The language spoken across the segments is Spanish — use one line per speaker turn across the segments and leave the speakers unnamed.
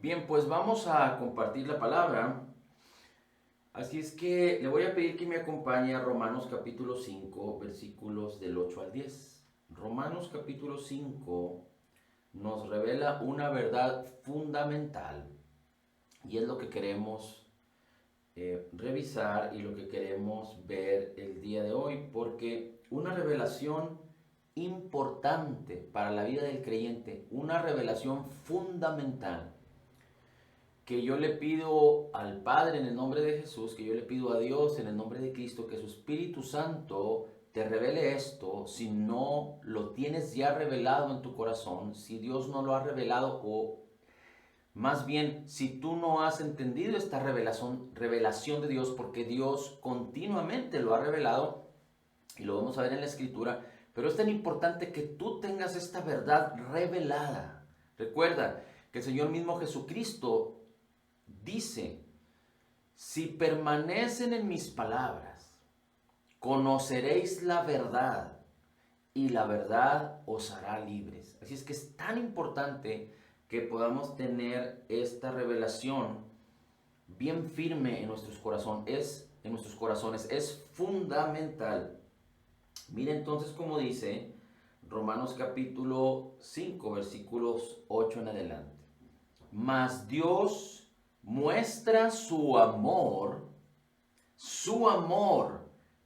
Bien, pues vamos a compartir la palabra. Así es que le voy a pedir que me acompañe a Romanos capítulo 5, versículos del 8 al 10. Romanos capítulo 5 nos revela una verdad fundamental y es lo que queremos revisar y lo que queremos ver el día de hoy, porque una revelación importante para la vida del creyente, una revelación fundamental que yo le pido al Padre en el nombre de Jesús, que yo le pido a Dios en el nombre de Cristo, que su Espíritu Santo te revele esto, si no lo tienes ya revelado en tu corazón, si Dios no lo ha revelado o más bien si tú no has entendido esta revelación de Dios, porque Dios continuamente lo ha revelado y lo vamos a ver en la Escritura, pero es tan importante que tú tengas esta verdad revelada. Recuerda que el Señor mismo Jesucristo dice, si permanecen en mis palabras, conoceréis la verdad y la verdad os hará libres. Así es que es tan importante que podamos tener esta revelación bien firme en nuestros corazones. Es fundamental. Mira entonces cómo dice Romanos capítulo 5 versículos 8 en adelante. Mas Dios muestra su amor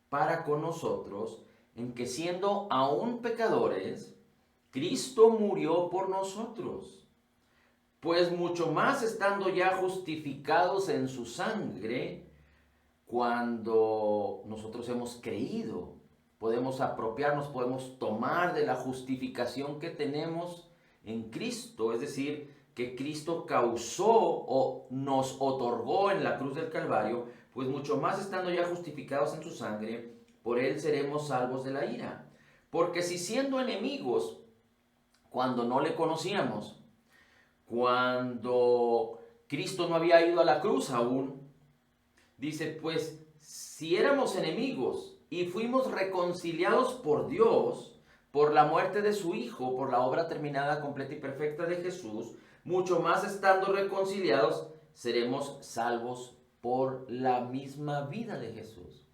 para con nosotros, en que siendo aún pecadores, Cristo murió por nosotros. Pues mucho más estando ya justificados en su sangre, cuando nosotros hemos creído, podemos apropiarnos, podemos tomar de la justificación que tenemos en Cristo, es decir, que Cristo causó o nos otorgó en la cruz del Calvario, pues mucho más estando ya justificados en su sangre, por él seremos salvos de la ira. Porque si siendo enemigos, cuando no le conocíamos, cuando Cristo no había ido a la cruz aún, dice, pues si éramos enemigos y fuimos reconciliados por Dios, por la muerte de su Hijo, por la obra terminada, completa y perfecta de Jesús, mucho más estando reconciliados, seremos salvos por la misma vida de Jesús.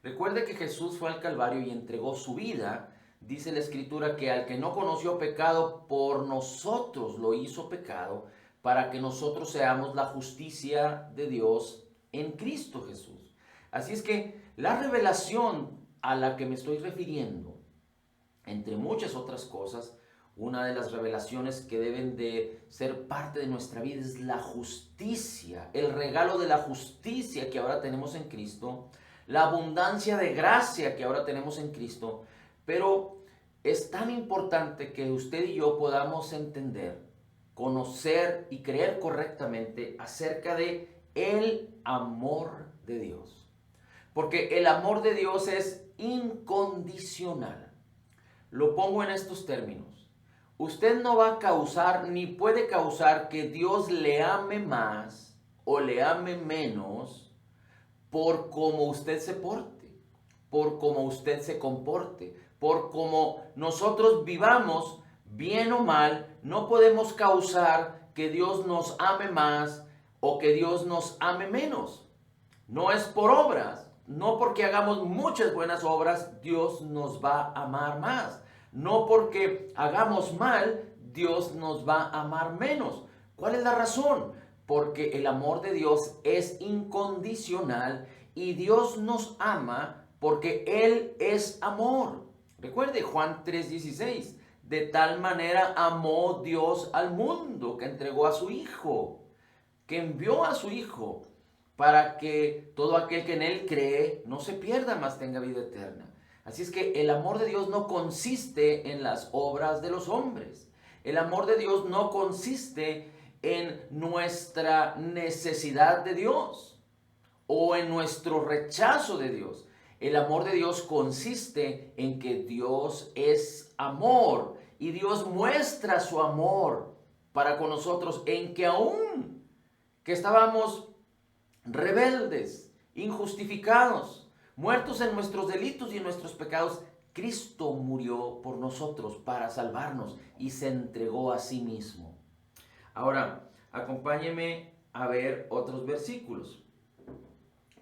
Recuerde que Jesús fue al Calvario y entregó su vida. Dice la Escritura que al que no conoció pecado, por nosotros lo hizo pecado, para que nosotros seamos la justicia de Dios en Cristo Jesús. Así es que la revelación a la que me estoy refiriendo, entre muchas otras cosas, una de las revelaciones que deben de ser parte de nuestra vida es la justicia, el regalo de la justicia que ahora tenemos en Cristo, la abundancia de gracia que ahora tenemos en Cristo, pero es tan importante que usted y yo podamos entender, conocer y creer correctamente acerca de el amor de Dios. Porque el amor de Dios es incondicional. Lo pongo en estos términos. Usted no va a causar ni puede causar que Dios le ame más o le ame menos por cómo usted se porte, por cómo usted se comporte, por cómo nosotros vivamos, bien o mal. No podemos causar que Dios nos ame más o que Dios nos ame menos. No es por obras. No porque hagamos muchas buenas obras, Dios nos va a amar más. No porque hagamos mal, Dios nos va a amar menos. ¿Cuál es la razón? Porque el amor de Dios es incondicional y Dios nos ama porque Él es amor. Recuerde Juan 3:16. De tal manera amó Dios al mundo que entregó a su Hijo, que envió a su Hijo, para que todo aquel que en Él cree no se pierda, mas tenga vida eterna. Así es que el amor de Dios no consiste en las obras de los hombres. El amor de Dios no consiste en nuestra necesidad de Dios o en nuestro rechazo de Dios. El amor de Dios consiste en que Dios es amor y Dios muestra su amor para con nosotros en que aún que estábamos rebeldes, injustificados, muertos en nuestros delitos y en nuestros pecados, Cristo murió por nosotros para salvarnos y se entregó a sí mismo. Ahora, acompáñeme a ver otros versículos.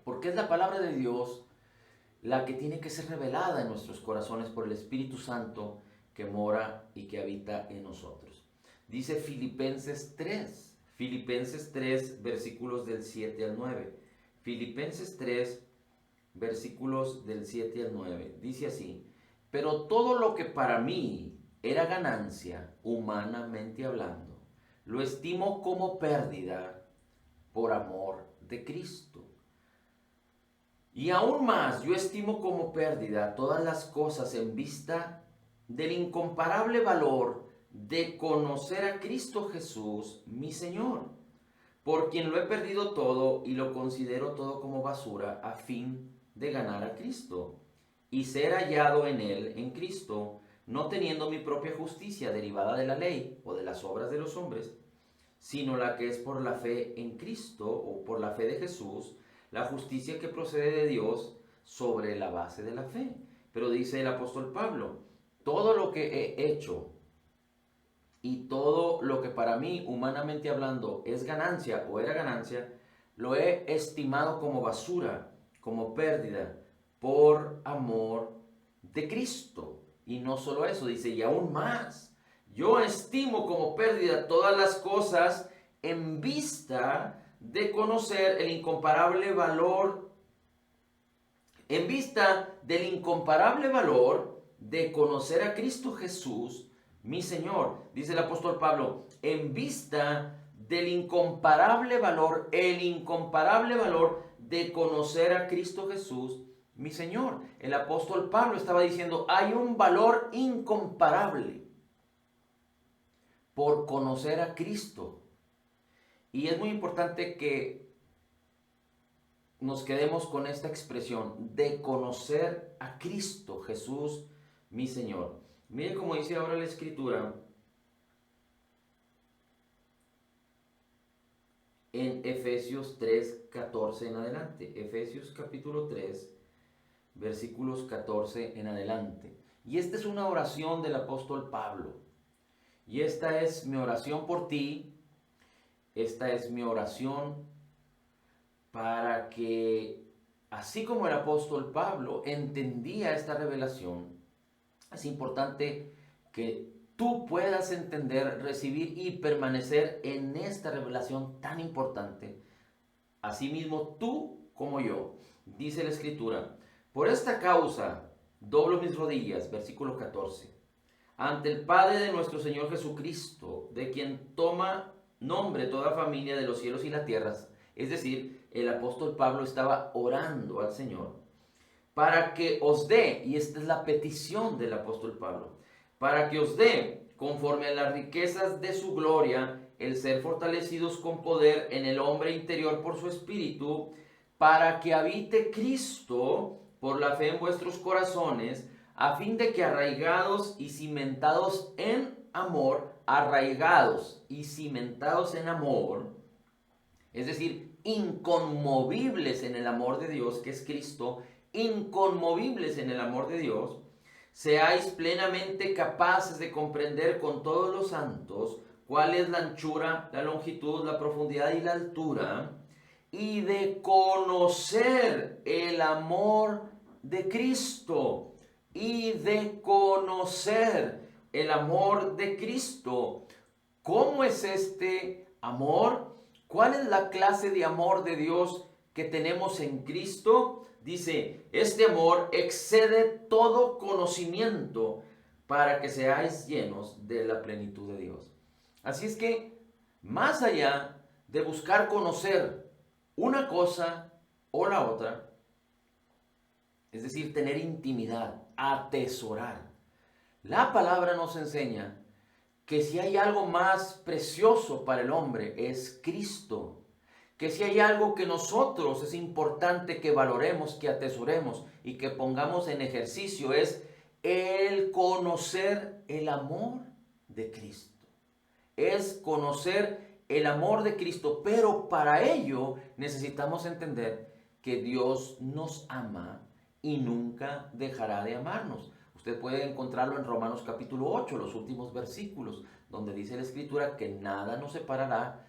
Porque es la palabra de Dios la que tiene que ser revelada en nuestros corazones por el Espíritu Santo que mora y que habita en nosotros. Dice Filipenses 3, versículos del 7 al 9. Filipenses 3, versículos del 7 al 9. Dice así: pero todo lo que para mí era ganancia, humanamente hablando, lo estimo como pérdida por amor de Cristo. Y aún más, yo estimo como pérdida todas las cosas en vista del incomparable valor de conocer a Cristo Jesús, mi Señor, por quien lo he perdido todo y lo considero todo como basura a fin de ganar a Cristo y ser hallado en Él, en Cristo, no teniendo mi propia justicia derivada de la ley o de las obras de los hombres, sino la que es por la fe en Cristo o por la fe de Jesús, la justicia que procede de Dios sobre la base de la fe. Pero dice el apóstol Pablo, todo lo que he hecho y todo lo que para mí, humanamente hablando, es ganancia o era ganancia, lo he estimado como basura, como pérdida, por amor de Cristo. Y no solo eso, dice, y aún más, yo estimo como pérdida todas las cosas en vista de conocer el incomparable valor, en vista del incomparable valor de conocer a Cristo Jesús, mi Señor. Dice el apóstol Pablo, en vista del incomparable valor, el incomparable valor de conocer a Cristo Jesús, mi Señor. El apóstol Pablo estaba diciendo, hay un valor incomparable por conocer a Cristo. Y es muy importante que nos quedemos con esta expresión de conocer a Cristo Jesús, mi Señor. Mire cómo dice ahora la Escritura en Efesios 3, 14 en adelante. Efesios capítulo 3, versículos 14 en adelante. Y esta es una oración del apóstol Pablo. Y esta es mi oración por ti. Esta es mi oración para que, así como el apóstol Pablo entendía esta revelación, es importante que tú puedas entender, recibir y permanecer en esta revelación tan importante. Asimismo, tú como yo, dice la Escritura, por esta causa doblo mis rodillas, versículo 14, ante el Padre de nuestro Señor Jesucristo, de quien toma nombre toda familia de los cielos y las tierras. Es decir, el apóstol Pablo estaba orando al Señor para que os dé, y esta es la petición del apóstol Pablo, para que os dé, conforme a las riquezas de su gloria, el ser fortalecidos con poder en el hombre interior por su espíritu, para que habite Cristo por la fe en vuestros corazones, a fin de que arraigados y cimentados en amor, es decir, inconmovibles en el amor de Dios, que es Cristo, inconmovibles en el amor de Dios, seáis plenamente capaces de comprender con todos los santos cuál es la anchura, la longitud, la profundidad y la altura, y de conocer el amor de Cristo, y de conocer el amor de Cristo. ¿Cómo es este amor? ¿Cuál es la clase de amor de Dios que tenemos en Cristo? Dice, este amor excede todo conocimiento para que seáis llenos de la plenitud de Dios. Así es que, más allá de buscar conocer una cosa o la otra, es decir, tener intimidad, atesorar, la palabra nos enseña que si hay algo más precioso para el hombre es Cristo. Que si hay algo que nosotros es importante que valoremos, que atesoremos y que pongamos en ejercicio es el conocer el amor de Cristo. Es conocer el amor de Cristo, pero para ello necesitamos entender que Dios nos ama y nunca dejará de amarnos. Usted puede encontrarlo en Romanos capítulo 8, los últimos versículos, donde dice la Escritura que nada nos separará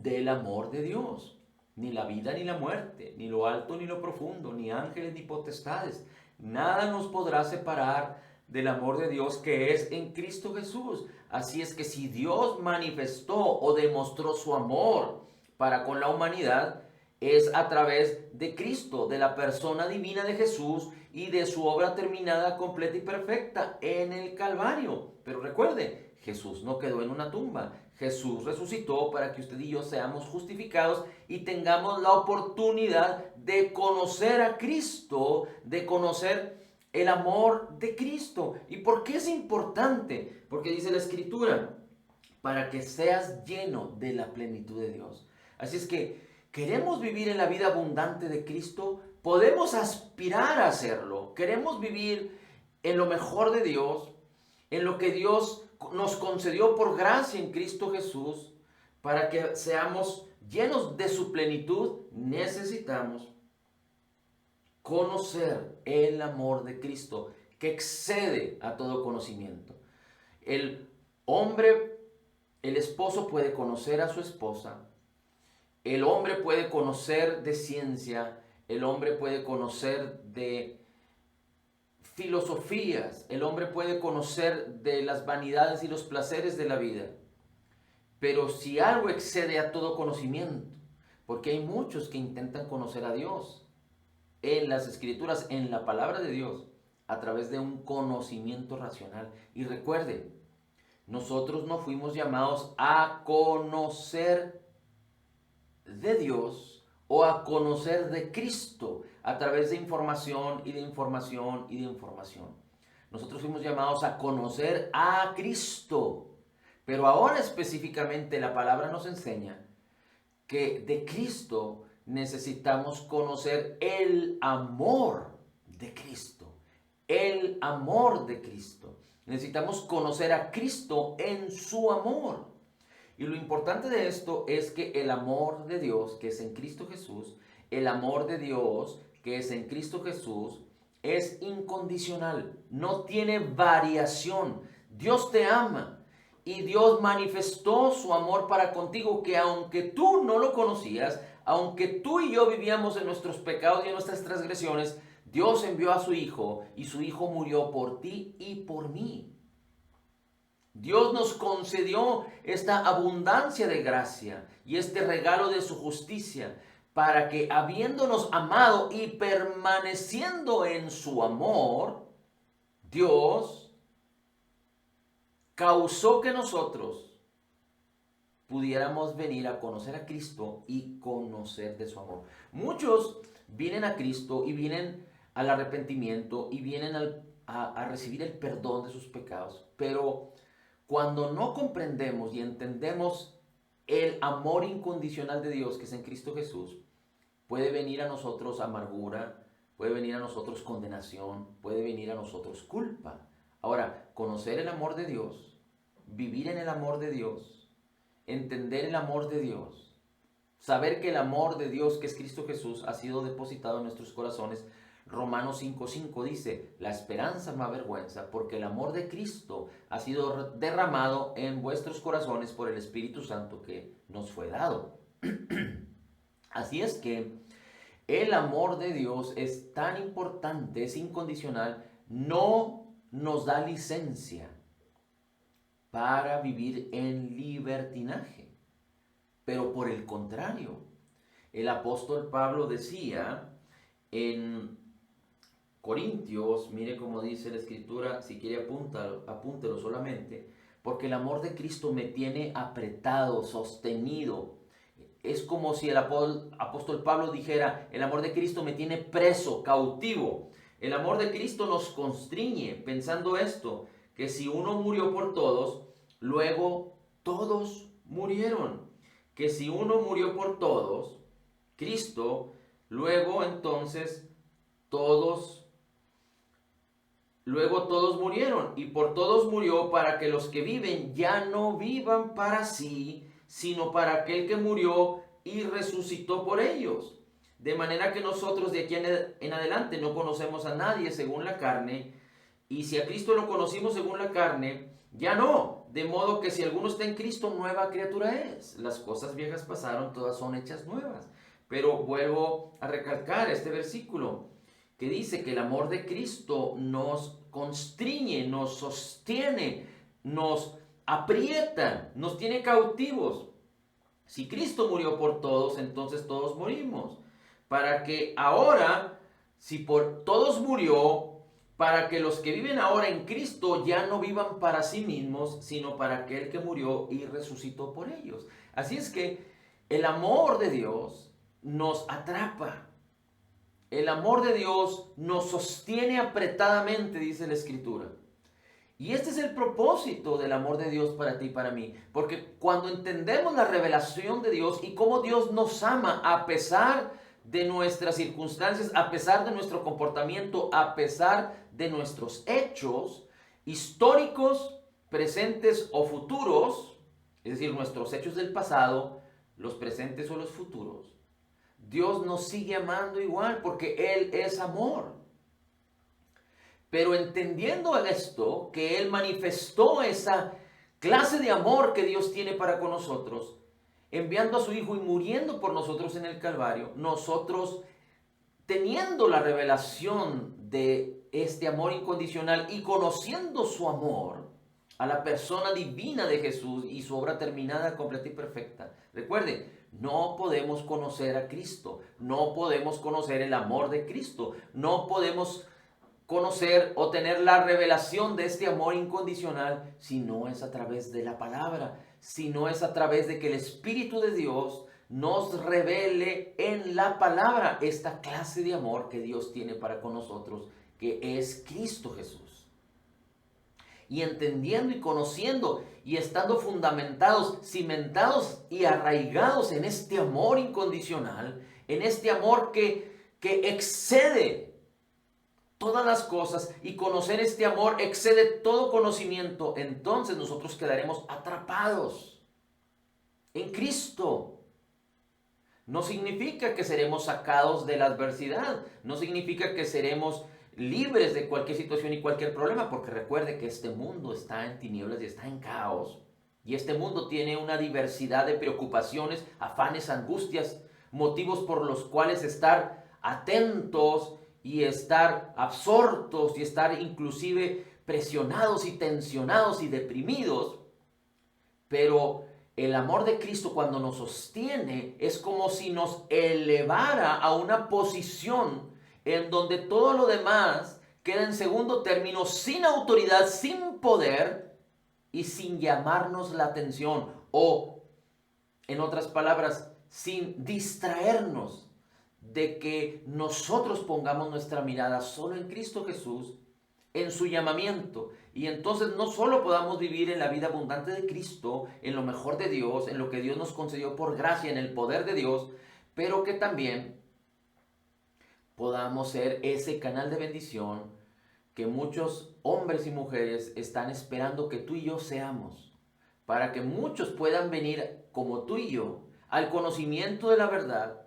del amor de Dios. Ni la vida ni la muerte, ni lo alto ni lo profundo, ni ángeles ni potestades. Nada nos podrá separar del amor de Dios que es en Cristo Jesús. Así es que si Dios manifestó o demostró su amor para con la humanidad, es a través de Cristo, de la persona divina de Jesús y de su obra terminada, completa y perfecta en el Calvario. Pero recuerde, Jesús no quedó en una tumba. Jesús resucitó para que usted y yo seamos justificados y tengamos la oportunidad de conocer a Cristo, de conocer el amor de Cristo. ¿Y por qué es importante? Porque dice la Escritura, para que seas lleno de la plenitud de Dios. Así es que queremos vivir en la vida abundante de Cristo, podemos aspirar a hacerlo. Queremos vivir en lo mejor de Dios, en lo que Dios nos concedió por gracia en Cristo Jesús, para que seamos llenos de su plenitud. Necesitamos conocer el amor de Cristo, que excede a todo conocimiento. El hombre, el esposo puede conocer a su esposa, el hombre puede conocer de ciencia, el hombre puede conocer de filosofías, el hombre puede conocer de las vanidades y los placeres de la vida. Pero si algo excede a todo conocimiento, porque hay muchos que intentan conocer a Dios en las Escrituras, en la palabra de Dios, a través de un conocimiento racional. Y recuerde, nosotros no fuimos llamados a conocer de Dios o a conocer de Cristo a través de información y de información y de información. Nosotros fuimos llamados a conocer a Cristo. Pero ahora específicamente la palabra nos enseña que de Cristo necesitamos conocer el amor de Cristo. El amor de Cristo. Necesitamos conocer a Cristo en su amor. Y lo importante de esto es que el amor de Dios, que es en Cristo Jesús, el amor de Dios, que es en Cristo Jesús, es incondicional, no tiene variación. Dios te ama y Dios manifestó su amor para contigo, que aunque tú no lo conocías, aunque tú y yo vivíamos en nuestros pecados y en nuestras transgresiones, Dios envió a su Hijo y su Hijo murió por ti y por mí. Dios nos concedió esta abundancia de gracia y este regalo de su justicia para que, habiéndonos amado y permaneciendo en su amor, Dios causó que nosotros pudiéramos venir a conocer a Cristo y conocer de su amor. Muchos vienen a Cristo y vienen al arrepentimiento y vienen a recibir el perdón de sus pecados, pero cuando no comprendemos y entendemos el amor incondicional de Dios que es en Cristo Jesús, puede venir a nosotros amargura, puede venir a nosotros condenación, puede venir a nosotros culpa. Ahora, conocer el amor de Dios, vivir en el amor de Dios, entender el amor de Dios, saber que el amor de Dios que es Cristo Jesús ha sido depositado en nuestros corazones. Romanos 5:5 dice, la esperanza me avergüenza porque el amor de Cristo ha sido derramado en vuestros corazones por el Espíritu Santo que nos fue dado. Así es que el amor de Dios es tan importante, es incondicional, no nos da licencia para vivir en libertinaje. Pero por el contrario, el apóstol Pablo decía en Corintios, mire cómo dice la Escritura, si quiere apúntelo solamente, porque el amor de Cristo me tiene apretado, sostenido. Es como si el apóstol Pablo dijera, el amor de Cristo me tiene preso, cautivo. El amor de Cristo nos constriñe, pensando esto, que si uno murió por todos, luego todos murieron. Que si uno murió por todos, Cristo, luego entonces todos murieron, y por todos murió para que los que viven ya no vivan para sí, sino para aquel que murió y resucitó por ellos. De manera que nosotros de aquí en adelante no conocemos a nadie según la carne, y si a Cristo lo conocimos según la carne, ya no de modo que si alguno está en Cristo, nueva criatura es. Las cosas viejas pasaron, todas son hechas nuevas. Pero vuelvo a recalcar este versículo que dice que el amor de Cristo nos constriñe, nos sostiene, nos aprieta, nos tiene cautivos. Si Cristo murió por todos, entonces todos morimos. Para que ahora, si por todos murió, para que los que viven ahora en Cristo ya no vivan para sí mismos, sino para aquel que murió y resucitó por ellos. Así es que el amor de Dios nos atrapa. El amor de Dios nos sostiene apretadamente, dice la Escritura. Y este es el propósito del amor de Dios para ti y para mí. Porque cuando entendemos la revelación de Dios y cómo Dios nos ama a pesar de nuestras circunstancias, a pesar de nuestro comportamiento, a pesar de nuestros hechos históricos, presentes o futuros, es decir, nuestros hechos del pasado, los presentes o los futuros, Dios nos sigue amando igual porque Él es amor. Pero entendiendo esto, que Él manifestó esa clase de amor que Dios tiene para con nosotros, enviando a su Hijo y muriendo por nosotros en el Calvario, nosotros teniendo la revelación de este amor incondicional y conociendo su amor a la persona divina de Jesús y su obra terminada, completa y perfecta. Recuerden, no podemos conocer a Cristo, no podemos conocer el amor de Cristo, no podemos conocer o tener la revelación de este amor incondicional si no es a través de la palabra, si no es a través de que el Espíritu de Dios nos revele en la palabra esta clase de amor que Dios tiene para con nosotros, que es Cristo Jesús. Y entendiendo y conociendo y estando fundamentados, cimentados y arraigados en este amor incondicional, en este amor que excede todas las cosas, y conocer este amor excede todo conocimiento, entonces nosotros quedaremos atrapados en Cristo. No significa que seremos sacados de la adversidad, no significa que seremos libres de cualquier situación y cualquier problema, porque recuerde que este mundo está en tinieblas y está en caos, y este mundo tiene una diversidad de preocupaciones, afanes, angustias, motivos por los cuales estar atentos y estar absortos y estar inclusive presionados y tensionados y deprimidos. Pero el amor de Cristo, cuando nos sostiene, es como si nos elevara a una posición en donde todo lo demás queda en segundo término, sin autoridad, sin poder y sin llamarnos la atención, o en otras palabras, sin distraernos de que nosotros pongamos nuestra mirada solo en Cristo Jesús, en su llamamiento, y entonces no solo podamos vivir en la vida abundante de Cristo, en lo mejor de Dios, en lo que Dios nos concedió por gracia, en el poder de Dios, pero que también podamos ser ese canal de bendición que muchos hombres y mujeres están esperando que tú y yo seamos, para que muchos puedan venir como tú y yo al conocimiento de la verdad,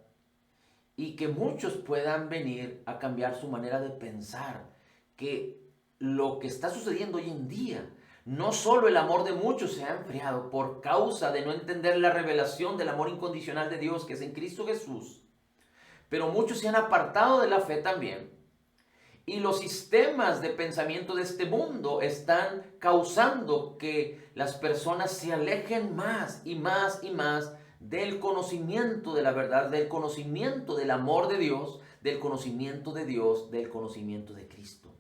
y que muchos puedan venir a cambiar su manera de pensar, que lo que está sucediendo hoy en día, no solo el amor de muchos se ha enfriado por causa de no entender la revelación del amor incondicional de Dios que es en Cristo Jesús, pero muchos se han apartado de la fe también. Y los sistemas de pensamiento de este mundo están causando que las personas se alejen más y más y más del conocimiento de la verdad, del conocimiento del amor de Dios, del conocimiento de Dios, del conocimiento de Cristo.